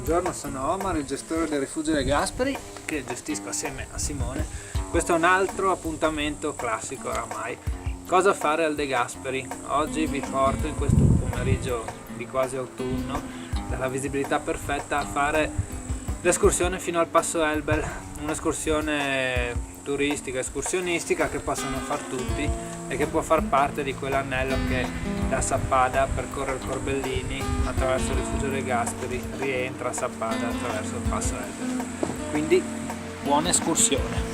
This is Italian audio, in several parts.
Buongiorno, sono Omar, il gestore del Rifugio De Gasperi, che gestisco assieme a Simone. Questo è un altro appuntamento classico oramai. Cosa fare al De Gasperi? Oggi vi porto in questo pomeriggio di quasi autunno, dalla visibilità perfetta, a fare l'escursione fino al Passo Elbel, un'escursione turistica, escursionistica che possono far tutti e che può far parte di quell'anello che da Sappada percorre il Corbellini attraverso il Rifugio De Gasperi, rientra a Sappada attraverso il Passo Elbel. Quindi buona escursione!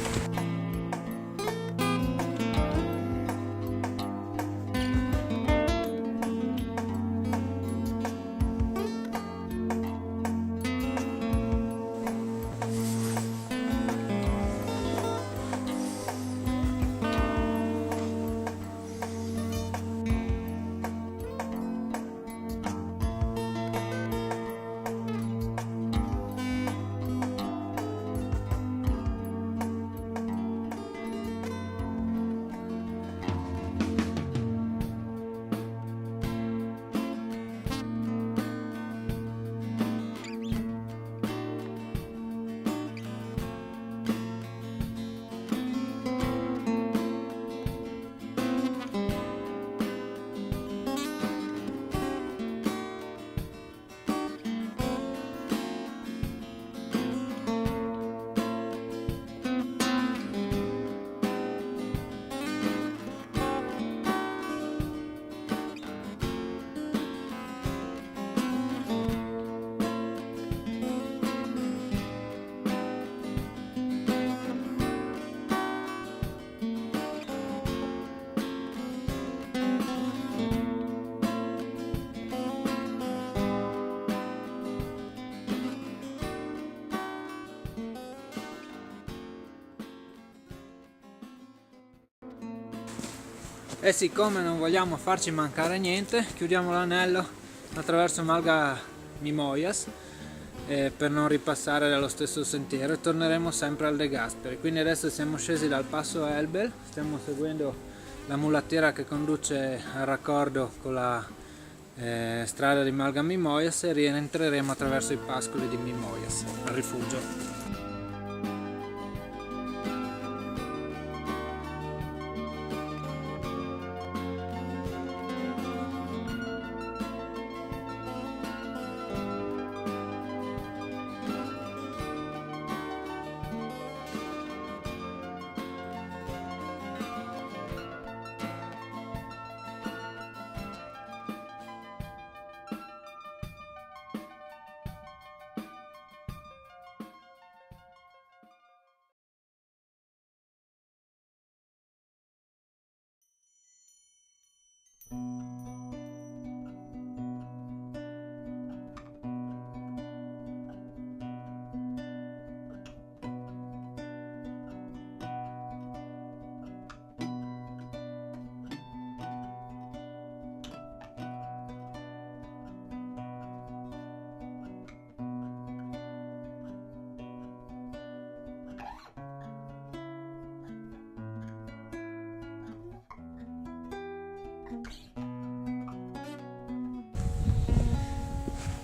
E siccome non vogliamo farci mancare niente, chiudiamo l'anello attraverso Malga Mimoias per non ripassare dallo stesso sentiero, e torneremo sempre al De Gasperi. Quindi adesso siamo scesi dal Passo Elbel, stiamo seguendo la mulattiera che conduce al raccordo con la strada di Malga Mimoias e rientreremo attraverso i pascoli di Mimoias al rifugio.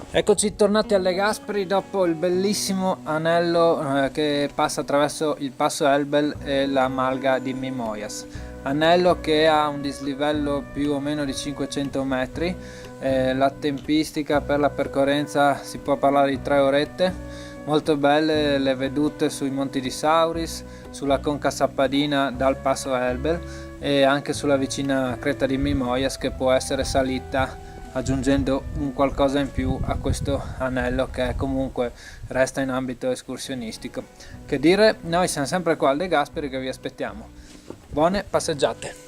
Eccoci tornati alle Gasperi dopo il bellissimo anello che passa attraverso il Passo Elbel e la Malga di Mimoias. Anello che ha un dislivello più o meno di 500 metri, la tempistica per la percorrenza si può parlare di 3 orette, molto belle le vedute sui monti di Sauris, sulla conca sappadina dal Passo Elbel e anche sulla vicina creta di Mimoias, che può essere salita aggiungendo un qualcosa in più a questo anello che comunque resta in ambito escursionistico. Che dire, noi siamo sempre qua al De Gasperi che vi aspettiamo. Buone passeggiate!